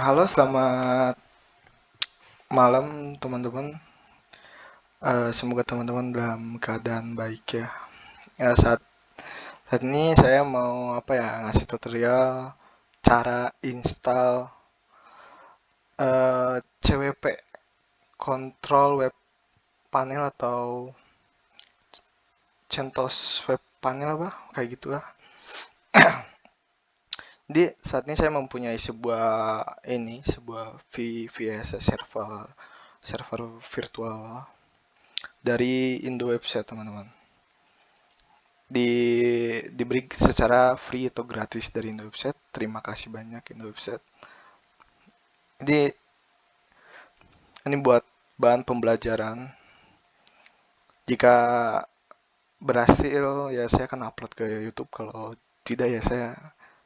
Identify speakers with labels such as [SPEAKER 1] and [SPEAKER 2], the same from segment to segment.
[SPEAKER 1] Halo, selamat malam teman-teman. Semoga teman-teman dalam keadaan baik ya. Saat ini saya mau ngasih tutorial cara install CWP, Control Web Panel atau CentOS Web Panel kayak gitulah. Jadi saat ini saya mempunyai sebuah VVS server virtual dari Indo Website, teman-teman. Diberi secara free atau gratis dari Indo Website. Terima kasih banyak Indo Website. Jadi ini buat bahan pembelajaran. Jika berhasil ya saya akan upload ke YouTube. Kalau tidak ya saya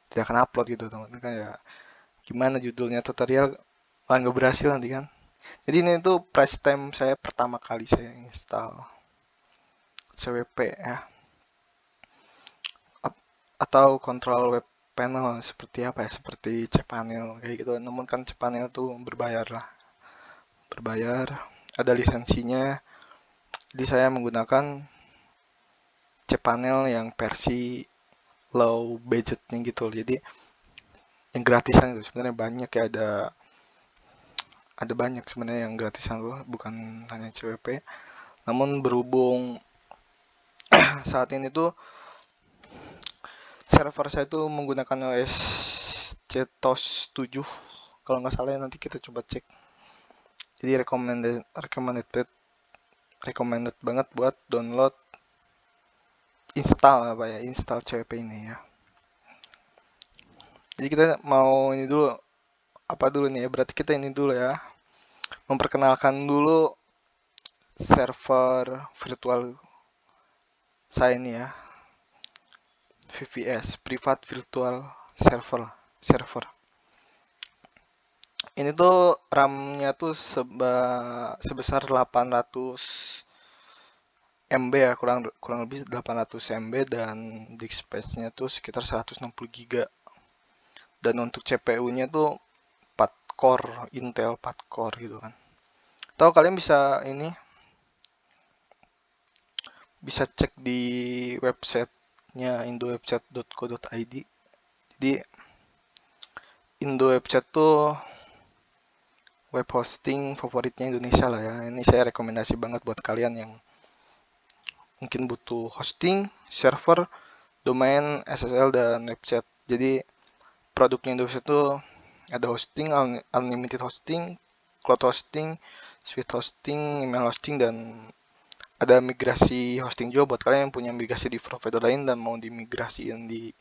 [SPEAKER 1] tidak akan upload gitu, teman-teman. Kan ya gimana judulnya tutorial nggak berhasil nanti kan. Jadi ini tuh price time saya pertama kali saya install CWP ya, atau control web panel seperti apa ya, seperti cPanel kayak gitu. Namun kan cPanel tuh berbayar, ada lisensinya. Jadi saya menggunakan cPanel yang versi low budgetnya gitu. Jadi yang gratisan itu sebenarnya banyak ya, ada banyak sebenarnya yang gratisan tuh, bukan hanya CWP. Namun berhubung saat ini tuh server saya tuh menggunakan OS CentOS 7 kalau nggak salah ya, nanti kita coba cek. Jadi recommended banget buat download install CWP ini ya. Jadi kita mau ini dulu, nih ya, berarti kita ini dulu ya, memperkenalkan dulu server virtual saya ini ya, VVS, Private Virtual Server. Ini tuh RAM-nya tuh sebesar 800 MB ya, kurang lebih 800 MB, dan disk space-nya tuh sekitar 160 GB. Dan untuk CPU-nya tuh 4 core, Intel 4 core gitu kan. Atau kalian bisa cek di websitenya indowebsite.co.id. Jadi Indowebsite tuh web hosting favoritnya Indonesia lah ya. Ini saya rekomendasi banget buat kalian yang mungkin butuh hosting, server, domain, SSL, dan website. Jadi produknya Indowebsite tuh ada hosting, unlimited hosting, cloud hosting, suite hosting, email hosting, dan ada migrasi hosting juga buat kalian yang punya migrasi di provider lain dan mau dimigrasiin di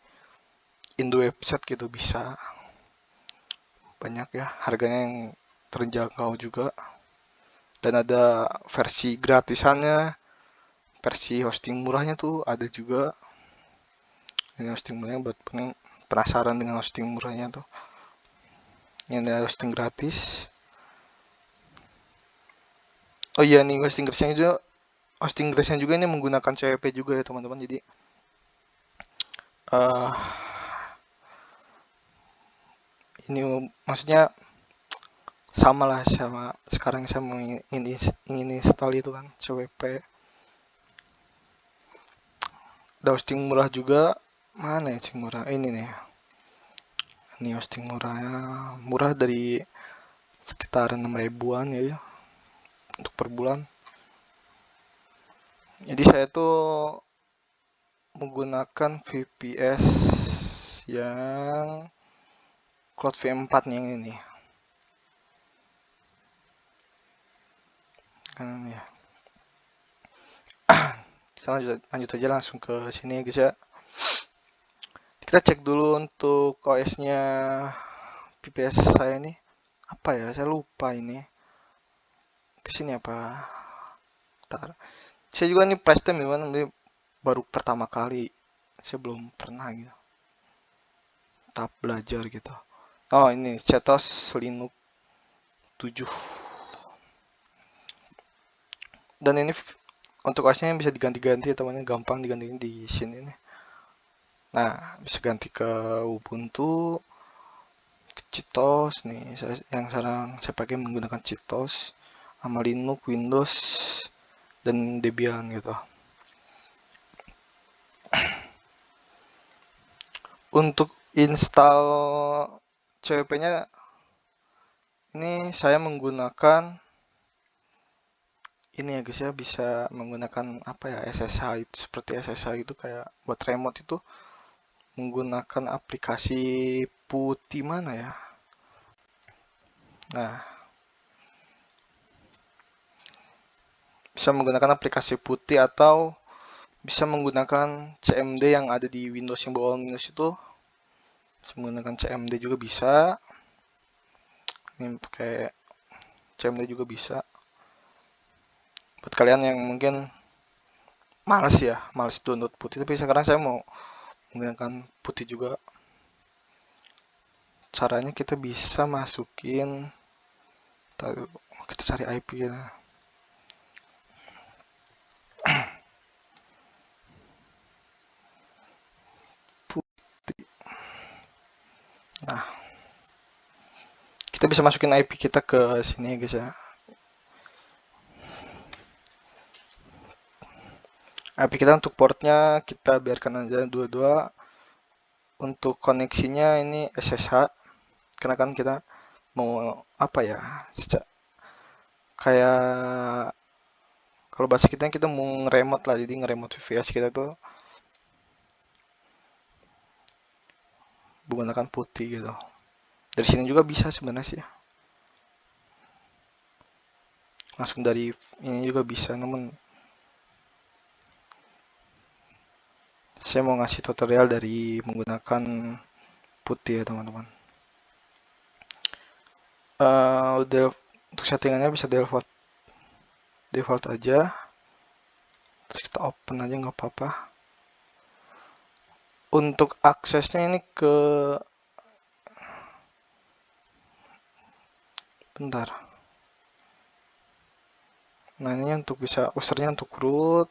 [SPEAKER 1] Indo Website gitu, bisa. Banyak ya, harganya yang terjangkau juga. Dan ada versi gratisannya, versi hosting murahnya tuh ada juga. Ini hosting murahnya buat penasaran dengan hosting murahnya tuh. Ini ada hosting gratis. Oh iya nih, hosting gratisnya juga ini menggunakan CWP juga ya teman-teman. Jadi ini maksudnya sama lah sama sekarang saya mau ingin install itu kan CWP. Ada hosting murah juga. Mana ya hosting murah? Ini nih. Ini hosting murahnya, murah dari sekitar 6 ribuan ya untuk per bulan. Jadi saya tuh menggunakan VPS yang Cloud VM4 nih, yang ini nih. Kan ya. Kita lanjut aja langsung ke sini ya guys ya. Kita cek dulu untuk OS-nya VPS saya ini. Apa ya? Saya lupa ini. Kesini apa? Bentar. Saya juga nih price time gimana, baru pertama kali. Saya belum pernah gitu. Tahap belajar gitu. Oh ini CentOS Linux 7. Dan ini untuk OS-nya bisa diganti-ganti ya temannya, gampang diganti di sini nih. Nah, bisa ganti ke Ubuntu, ke C, CentOS nih, yang sekarang saya pakai menggunakan CentOS sama Linux, Windows, dan Debian gitu. Untuk install CWP-nya ini saya menggunakan ini ya guys ya, bisa menggunakan apa ya, SSH itu, seperti SSH itu kayak buat remote itu menggunakan aplikasi putih mana ya. Nah, bisa menggunakan aplikasi putih atau bisa menggunakan CMD yang ada di Windows, yang bawaan Windows itu. Bisa menggunakan CMD juga bisa. Ini pakai CMD juga bisa. Buat kalian yang mungkin males download putih, tapi sekarang saya mau menggunakan putih juga. Caranya kita bisa masukin, kita cari IP ya. Putih. Nah, kita bisa masukin IP kita ke sini ya guys ya. IP kita untuk portnya kita biarkan aja 22. Untuk koneksinya ini SSH, karena kan kita mau apa ya, kayak kalau bahasa kita mau nge-remote lah, jadi nge-remote VPS kita tuh menggunakan putih gitu. Dari sini juga bisa sebenarnya sih, langsung dari ini juga bisa, namun saya mau ngasih tutorial dari menggunakan putih ya teman-teman. Udah, untuk settingannya bisa default aja, terus kita open aja nggak apa-apa. Untuk aksesnya ini ke, bentar, nah ini untuk bisa usernya untuk root.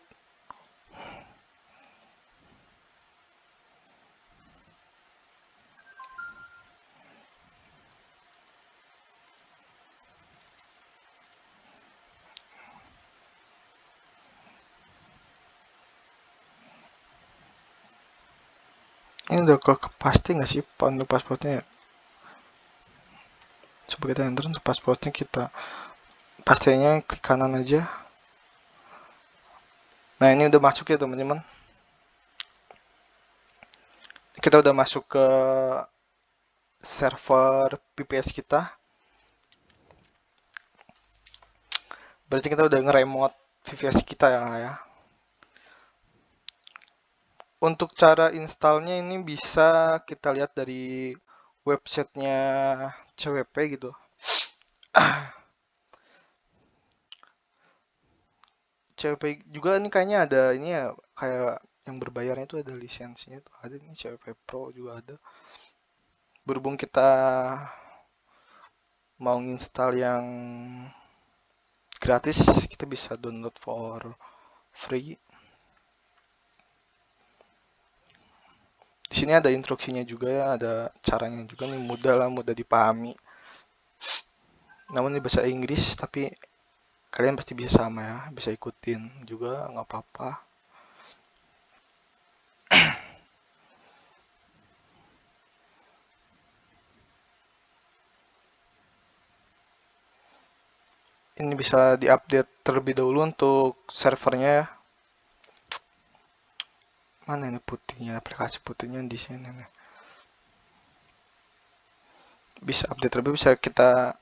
[SPEAKER 1] Ini udah ke pasti nggak sih untuk passwordnya ya? Coba kita enter untuk passwordnya, kita pastinya klik kanan aja. Nah ini udah masuk ya teman-teman. Kita udah masuk ke server VPS kita. Berarti kita udah nge-remote VPS kita ya. Untuk cara installnya ini bisa kita lihat dari websitenya CWP gitu. CWP juga ini kayaknya ada ini ya, kayak yang berbayarnya itu ada lisensinya tuh, ada nih CWP Pro juga ada. Berhubung kita mau install yang gratis, kita bisa download for free. Di sini ada instruksinya juga ya, ada caranya juga nih, mudah dipahami. Namun ini bahasa Inggris, tapi kalian pasti bisa sama ya, bisa ikutin juga nggak apa-apa. Ini bisa diupdate terlebih dahulu untuk servernya ya. Mana ini putihnya, aplikasi putihnya di sini nih. Bisa update terlebih, bisa kita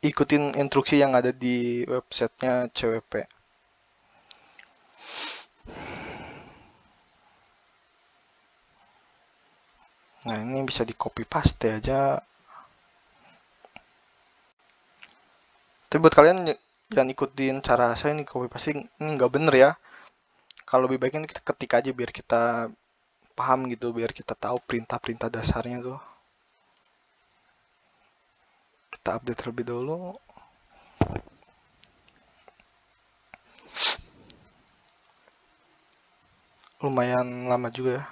[SPEAKER 1] ikutin instruksi yang ada di websitenya CWP. Nah ini bisa di copy paste aja. Tapi buat kalian jangan ikutin cara saya nih, copy paste ini nggak bener ya. Kalau lebih baiknya kita ketik aja biar kita paham gitu, biar kita tahu perintah-perintah dasarnya tuh. Kita update terlebih dahulu. Lumayan lama juga ya.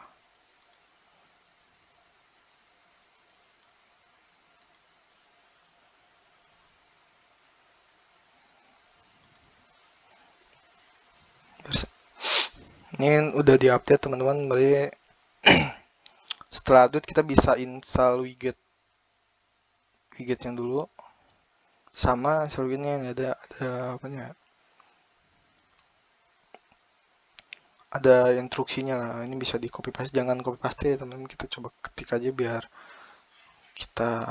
[SPEAKER 1] Ini udah diupdate teman-teman. Berarti setelah update kita bisa install widgetnya dulu. Sama install widgetnya ada apanya? Ada instruksinya lah. Ini bisa di copy paste, jangan copy paste ya teman-teman. Kita coba ketik aja biar kita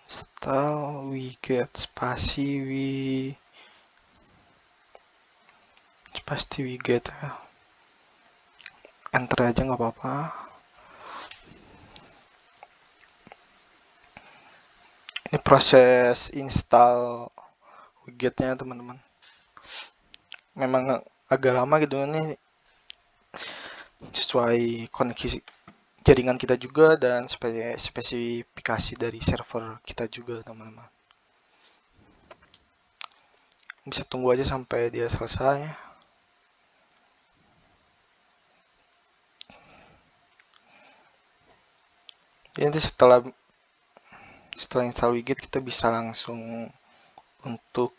[SPEAKER 1] install widget pasti widget ya. Enter aja nggak apa-apa. Ini proses install widgetnya teman-teman. Memang agak lama gitu ini, sesuai koneksi jaringan kita juga dan spesifikasi dari server kita juga teman-teman. Bisa tunggu aja sampai dia selesai. Jadi setelah install widget kita bisa langsung untuk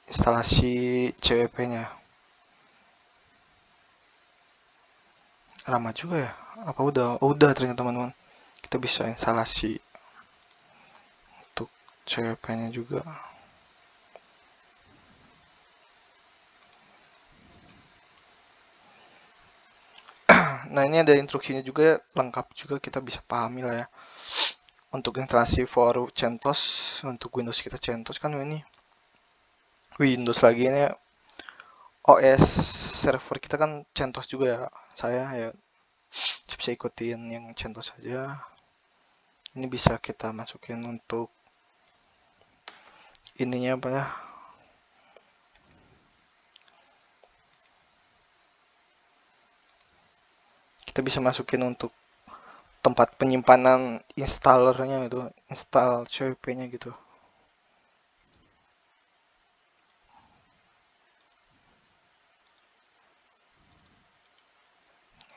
[SPEAKER 1] instalasi CWP-nya. Lama juga ya? Apa udah? Oh, udah ternyata teman-teman. Kita bisa instalasi untuk CWP-nya juga. Nah, ini ada instruksinya juga, lengkap juga, kita bisa pahami lah ya. Untuk instalasi for CentOS, untuk Windows kita CentOS kan ini Windows lagi, ini OS server kita kan CentOS juga ya. Saya ya bisa ikutin yang CentOS saja. Ini bisa kita masukin untuk ininya apa ya? Kita bisa masukin untuk tempat penyimpanan installernya itu, install CWP-nya gitu.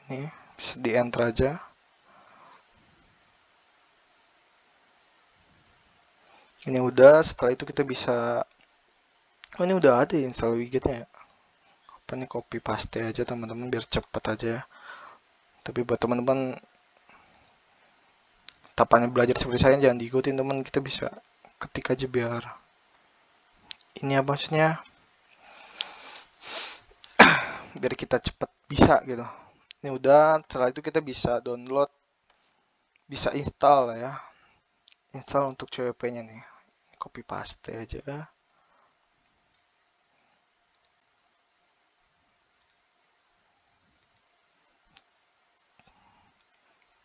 [SPEAKER 1] Ini bisa di enter aja. Ini udah, setelah itu kita bisa, oh ini udah ada install widgetnya ya. Apa nih, copy paste aja teman-teman biar cepet aja. Tapi buat teman-teman tahapannya belajar seperti saya jangan diikutin teman, kita bisa ketik aja biar ini apa maksudnya, biar kita cepet bisa gitu. Ini udah, setelah itu kita bisa download, bisa install ya, install untuk CWP-nya nih, copy paste aja.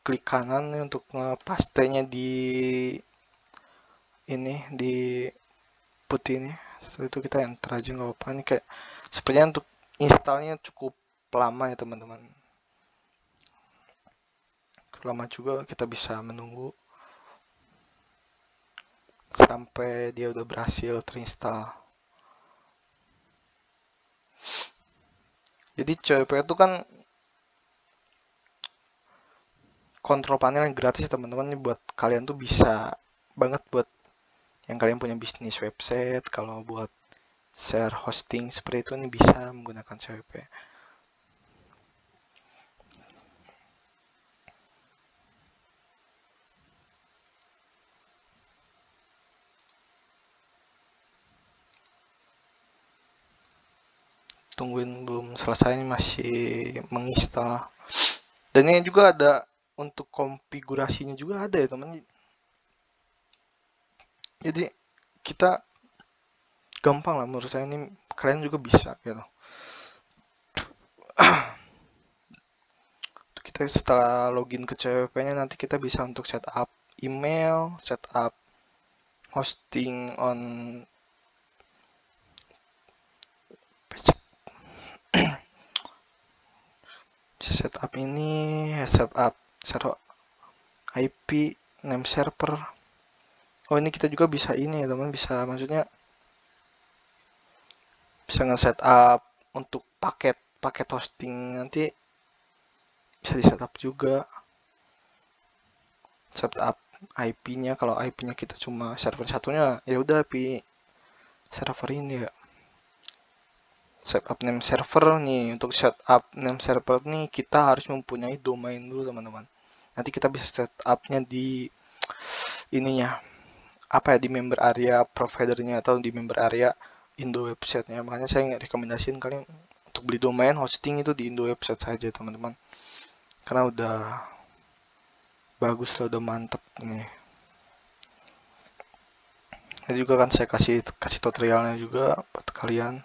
[SPEAKER 1] Klik kanan nih untuk ngepastenya di ini, di putih ini. Setelah itu kita enter aja nggak apa-apa. Ini kayak sepertinya untuk installnya cukup lama ya teman-teman. Lama juga, kita bisa menunggu sampai dia udah berhasil terinstall. Jadi CWP itu kan kontrol panel yang gratis teman-teman. Ini buat kalian tuh bisa banget buat yang kalian punya bisnis website, kalau buat share hosting seperti itu ini bisa menggunakan CWP. Tungguin, belum selesai, ini masih menginstal. Dan ini juga ada untuk konfigurasinya juga ada ya teman. Jadi kita gampang lah menurut saya, ini kalian juga bisa gitu. Kita setelah login ke CWP-nya nanti kita bisa untuk setup email, setup hosting on bisa setup ini, setup server IP, name server. Oh ini kita juga bisa ini ya teman, bisa maksudnya bisa nge-setup untuk paket hosting, nanti bisa di setup juga, setup IP-nya. Kalau IP-nya kita cuma server satunya, ya udah IP server ini ya. Setup name server nih, untuk setup name server nih kita harus mempunyai domain dulu teman-teman. Nanti kita bisa setupnya di ininya, apa ya, di member area providernya atau di member area Indo websitenya. Makanya saya rekomendasiin kalian untuk beli domain hosting itu di Indo website saja teman-teman, karena udah bagus lah, udah mantep nih. Ini juga kan saya kasih tutorialnya juga buat kalian.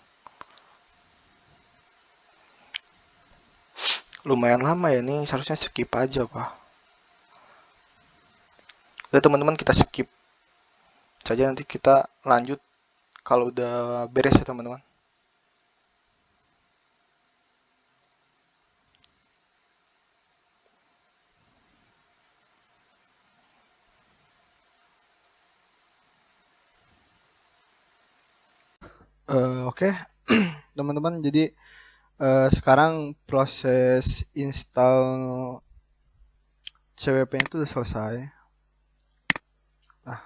[SPEAKER 1] Lumayan lama ya, ini seharusnya skip aja pak. Udah teman-teman, kita skip saja, nanti kita lanjut kalau udah beres ya teman-teman.
[SPEAKER 2] Oke, teman-teman. Jadi sekarang proses install CWP itu udah selesai. Nah,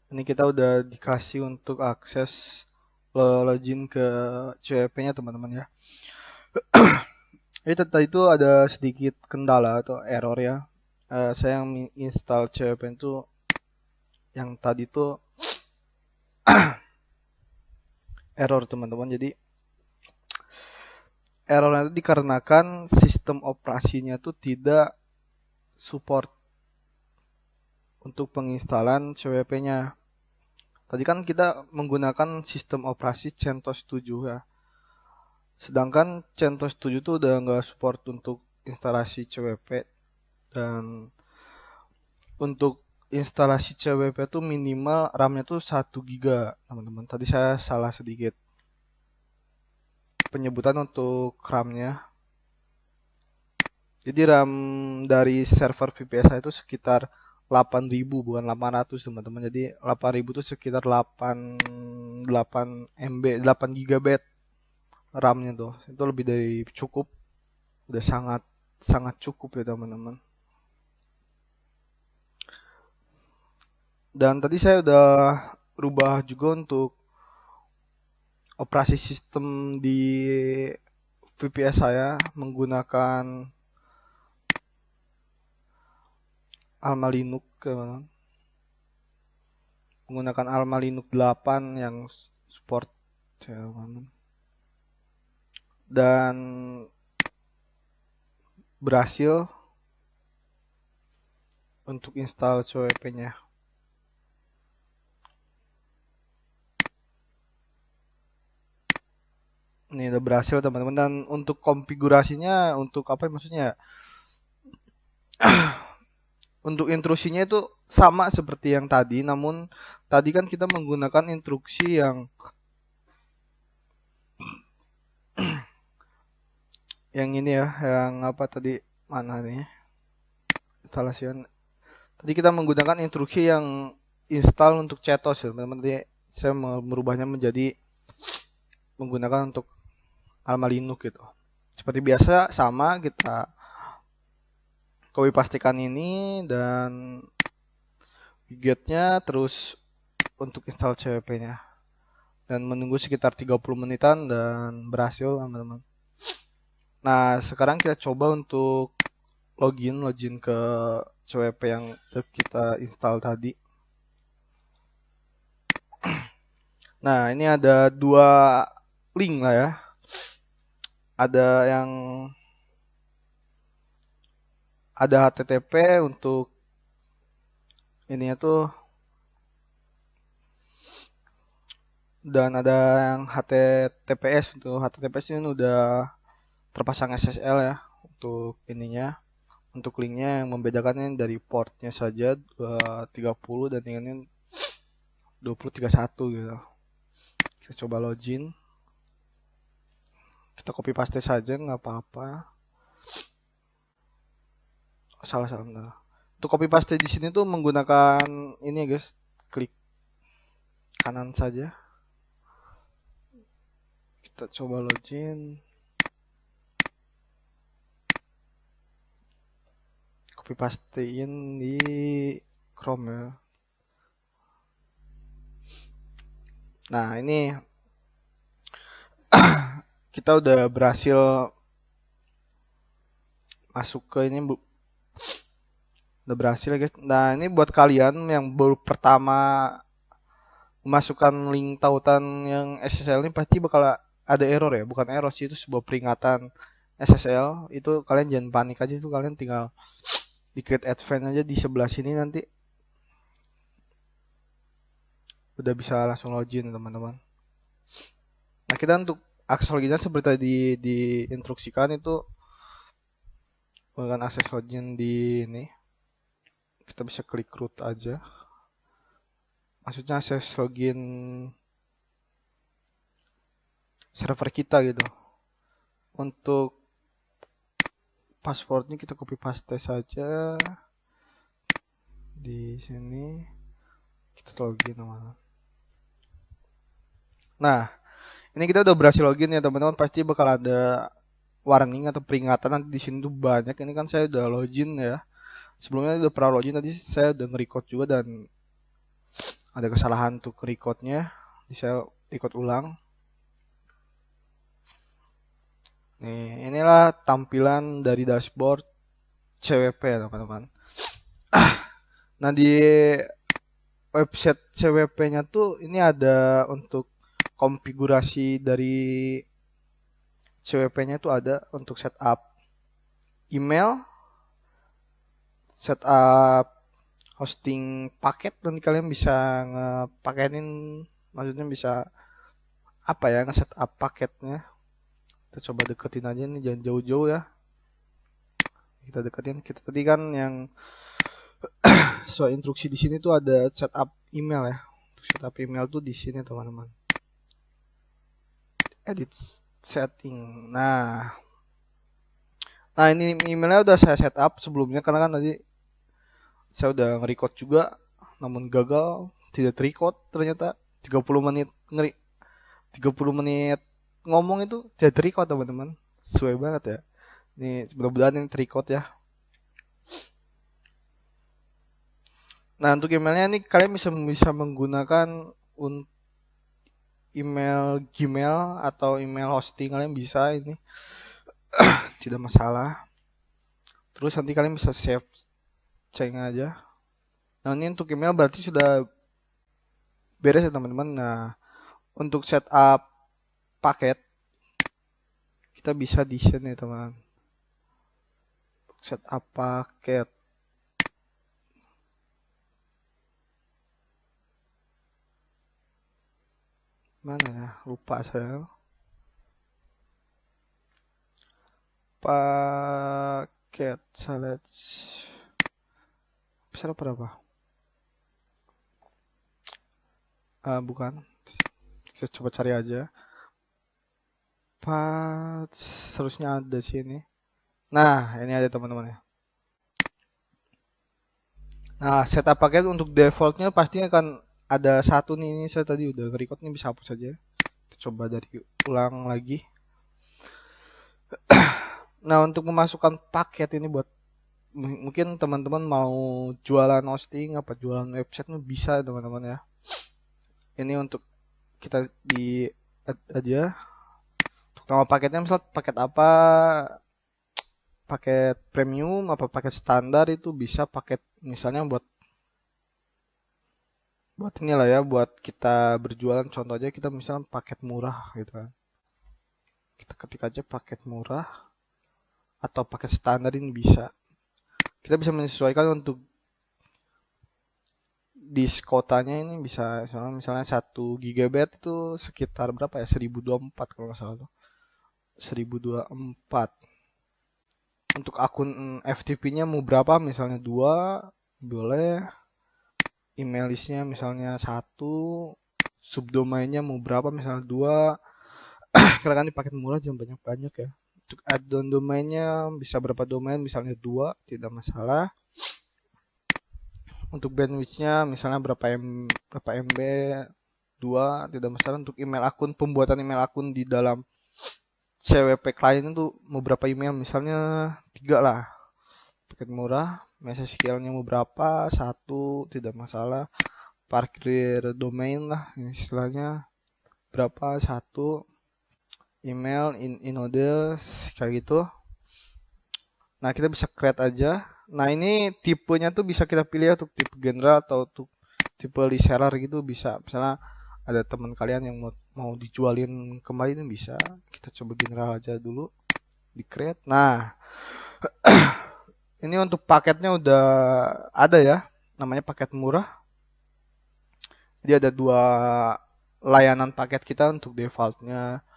[SPEAKER 2] ini kita udah dikasih untuk akses login ke CWP-nya teman-teman ya. Tadi itu ada sedikit kendala atau error ya. Saya yang install CWP itu yang tadi itu error teman-teman. Jadi errornya itu dikarenakan sistem operasinya itu tidak support untuk penginstalan CWP-nya. Tadi kan kita menggunakan sistem operasi CentOS 7 ya. Sedangkan CentOS 7 itu udah nggak support untuk instalasi CWP, dan untuk instalasi CWP itu minimal RAM-nya tuh 1 GB, teman-teman. Tadi saya salah sedikit penyebutan untuk RAM-nya. Jadi RAM dari server VPS itu sekitar 8.000 bukan 800 teman-teman. Jadi 8.000 itu sekitar 8 MB, 8 GB RAM-nya tuh. Itu lebih dari cukup. Udah sangat sangat cukup ya teman-teman. Dan tadi saya udah rubah juga untuk operasi sistem di VPS saya menggunakan Alma Linux, menggunakan Alma Linux 8 yang support ya, dan berhasil untuk install CWP-nya. Ini udah berhasil teman-teman, dan untuk konfigurasinya, untuk apa maksudnya, untuk intrusinya itu sama seperti yang tadi, namun tadi kan kita menggunakan instruksi yang ini ya, yang apa tadi, mana nih instalasi. Tadi kita menggunakan instruksi yang install untuk CentOS ya teman-teman. Jadi saya merubahnya menjadi menggunakan untuk Alma Linux gitu. Seperti biasa sama, kita copy pastikan ini dan widgetnya, terus untuk install CWP-nya, dan menunggu sekitar 30 menitan dan berhasil teman-teman. Nah, sekarang kita coba untuk login ke CWP yang kita install tadi. Nah, ini ada 2 link lah ya. Ada yang ada HTTP untuk ininya tuh, dan ada yang HTTPS. Untuk HTTPS ini udah terpasang SSL ya untuk ininya. Untuk linknya yang membedakannya dari portnya saja 30 dan ini 2031 gitu. Kita coba login. Kita copy paste saja, nggak apa-apa. Salah. Bentar. Untuk copy paste di sini tuh menggunakan ini ya guys, klik kanan saja. Kita coba login. copy pastein di Chrome ya. Nah, ini kita udah berhasil masuk ke ini, udah berhasil ya guys. Nah, ini buat kalian yang baru pertama memasukkan link tautan yang SSL ini pasti bakal ada error ya. Bukan error sih, itu sebuah peringatan SSL. Itu kalian jangan panik aja, itu kalian tinggal di create advance aja di sebelah sini, nanti udah bisa langsung login teman-teman. Nah, kita untuk akses loginnya seperti tadi diinstruksikan, itu menggunakan akses login di ini. Kita bisa klik root aja. Maksudnya akses login server kita gitu. Untuk passwordnya kita copy paste saja di sini. Kita login teman-teman. Nah, ini kita udah berhasil login ya teman-teman. Pasti bakal ada warning atau peringatan nanti di sini tuh banyak. Ini kan saya udah login ya. Sebelumnya udah pernah login, tadi saya udah nge-record juga dan ada kesalahan untuk recordnya. Jadi saya record ulang. Nih, inilah tampilan dari dashboard CWP ya teman-teman. Nah, di website CWP-nya tuh ini ada untuk konfigurasi dari CWP-nya tuh ada untuk setup email, setup hosting paket, nanti kalian bisa ngepaketin, maksudnya bisa apa ya, nge-setup paketnya. Kita coba deketin aja nih, jangan jauh-jauh ya. Kita deketin. Kita tadi kan yang sesuai instruksi di sini tuh ada setup email ya. Untuk setup email tuh di sini teman-teman. Edit setting. Nah, ini emailnya udah saya setup sebelumnya karena kan tadi saya udah nge-record juga, namun gagal, tidak ter-record ternyata. 30 menit 30 menit ngomong itu tidak ter-record teman-teman. Sesuai banget ya. Ini mudah-mudahan ini ter-record ya. Nah, untuk emailnya ini kalian bisa menggunakan email Gmail atau email hosting, kalian bisa ini. Tidak masalah. Terus nanti kalian bisa save change aja. Nah, ini untuk email berarti sudah beres ya teman-teman. Nah, untuk setup paket kita bisa di sini teman. Setup paket. Mana ya? Lupa saya. Paket select. Besar berapa? Bukan. Saya coba cari aja. Seharusnya ada sini. Nah, ini ada teman-teman ya. Nah, setup paket untuk defaultnya pasti akan ada satu nih. Ini saya tadi udah nge-record, nih bisa hapus saja. Kita coba dari ulang lagi. Nah, untuk memasukkan paket ini buat mungkin teman-teman mau jualan hosting apa jualan website bisa teman-teman ya. Ini untuk kita di add aja. Untuk nama paketnya misal paket apa, paket premium apa paket standar, itu bisa paket misalnya buat inilah ya, buat kita berjualan. Contoh aja kita misalnya paket murah gitu kan. Kita ketik aja paket murah atau paket standar, ini bisa. Kita bisa menyesuaikan untuk disk kotanya, ini bisa misalnya 1 GB itu sekitar berapa ya, 1024 kalau nggak salah tuh. 1024. Untuk akun FTP-nya mau berapa, misalnya 2 boleh. Email listnya misalnya 1, subdomainnya mau berapa, misalnya 2. Karena kan di paket murah jangan banyak-banyak ya. Untuk add-on domainnya bisa berapa domain, misalnya 2, tidak masalah. Untuk bandwidth-nya misalnya berapa MB, 2, tidak masalah. Untuk email akun, pembuatan email akun di dalam CWP client itu mau berapa email, misalnya 3 lah. Paket murah. Message scale-nya mau berapa, 1 tidak masalah. Parkir domain lah istilahnya, berapa, 1. Email, inode, kayak gitu. Nah, kita bisa create aja. Nah, ini tipenya tuh bisa kita pilih untuk tipe general atau untuk tipe reseller gitu bisa. Misalnya ada teman kalian yang mau dijualin kembali ini bisa. Kita coba general aja dulu di create. Nah, ini untuk paketnya udah ada ya. Namanya paket murah. Jadi ada 2 layanan paket kita untuk defaultnya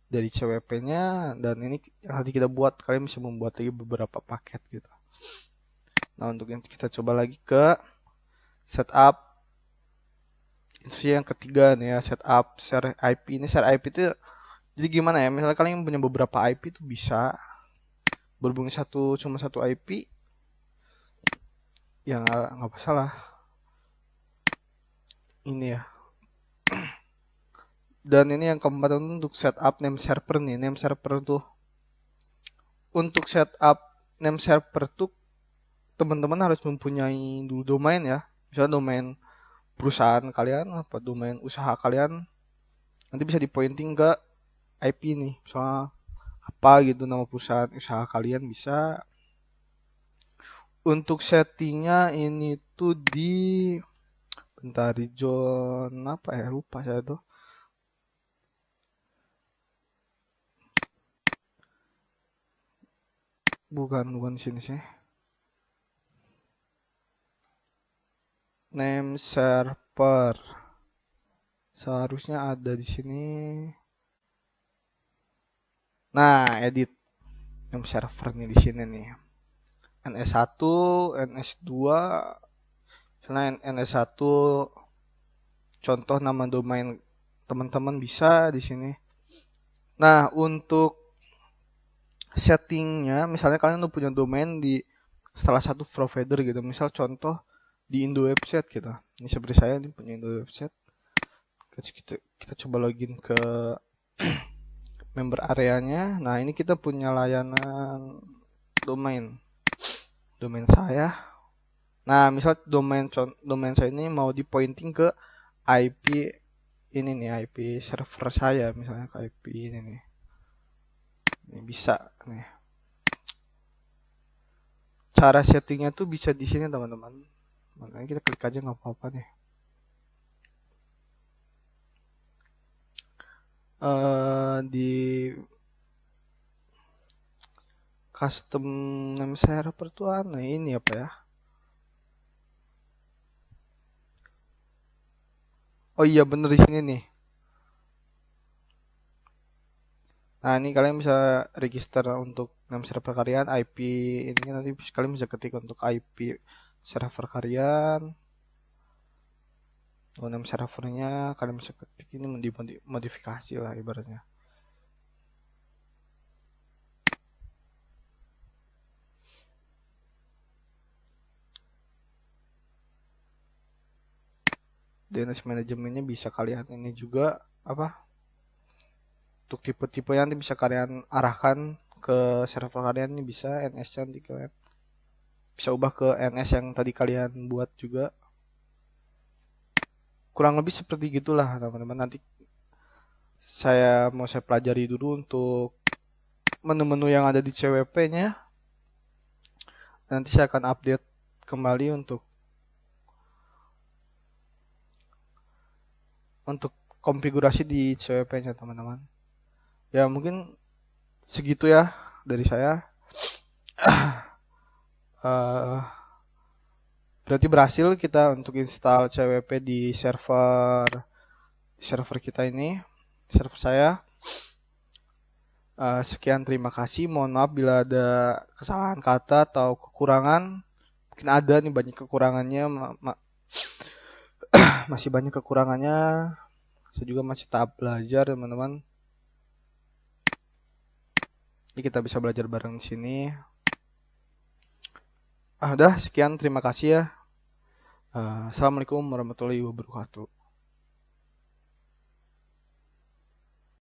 [SPEAKER 2] dari CWP-nya, dan ini nanti kita buat, kalian bisa membuat lagi beberapa paket gitu. Nah, untuk yang kita coba lagi ke setup. Instruksi yang ketiga nih ya, setup share IP. Ini share IP itu jadi gimana ya? Misalnya kalian punya beberapa IP itu bisa berhubung cuma satu IP, ya nggak masalah. Ini ya. Dan ini yang keempat untuk setup name server nih. Name server tuh untuk setup name server tuh teman-teman harus mempunyai dulu domain ya. Misalnya domain perusahaan kalian apa domain usaha kalian, nanti bisa di pointing ke IP nih. Misalnya apa gitu nama perusahaan usaha kalian bisa. Untuk settingnya ini tuh bentar, di zone apa ya, lupa saya tuh. Bukan di sini sih. Name server. Seharusnya ada di sini. Nah, edit name server nih di sini nih. NS1, NS2. Misalnya NS1 contoh nama domain teman-teman bisa di sini. Nah, untuk settingnya, misalnya kalian udah punya domain di salah satu provider gitu, misal contoh di Indo Website gitu. Ini seperti saya ini punya Indo Website. Kita coba login ke member areanya. Nah, ini kita punya layanan domain saya. Nah, misal domain saya ini mau di pointing ke IP ini nih, IP server saya misalnya ke IP ini nih. Ini bisa nih. Cara settingnya tuh bisa di sini teman-teman. Makanya kita klik aja nggak apa-apa nih. Di custom name server tuh aneh ini apa ya? Oh iya bener di sini nih. Nah, ini kalian bisa register untuk name server kalian, IP ini nanti kalian bisa ketik untuk IP server kalian. Name servernya kalian bisa ketik ini modifikasi lah ibaratnya. DNS manajemennya bisa kalian ini juga apa? Untuk tipe-tipe yang nanti bisa kalian arahkan ke server kalian, ini bisa NS-nya nanti kalian bisa ubah ke NS yang tadi kalian buat juga. Kurang lebih seperti gitulah teman-teman. Nanti saya pelajari dulu untuk menu-menu yang ada di CWP-nya. Nanti saya akan update kembali untuk konfigurasi di CWP-nya teman-teman. Ya mungkin segitu ya dari saya. Berarti berhasil kita untuk install CWP di server kita ini, server saya. Sekian, terima kasih. Mohon maaf bila ada kesalahan kata atau kekurangan. Mungkin ada nih banyak kekurangannya, masih banyak kekurangannya. Saya juga masih tahap belajar teman-teman. Jadi kita bisa belajar bareng di sini. Udah sekian, terima kasih ya. Assalamualaikum warahmatullahi wabarakatuh.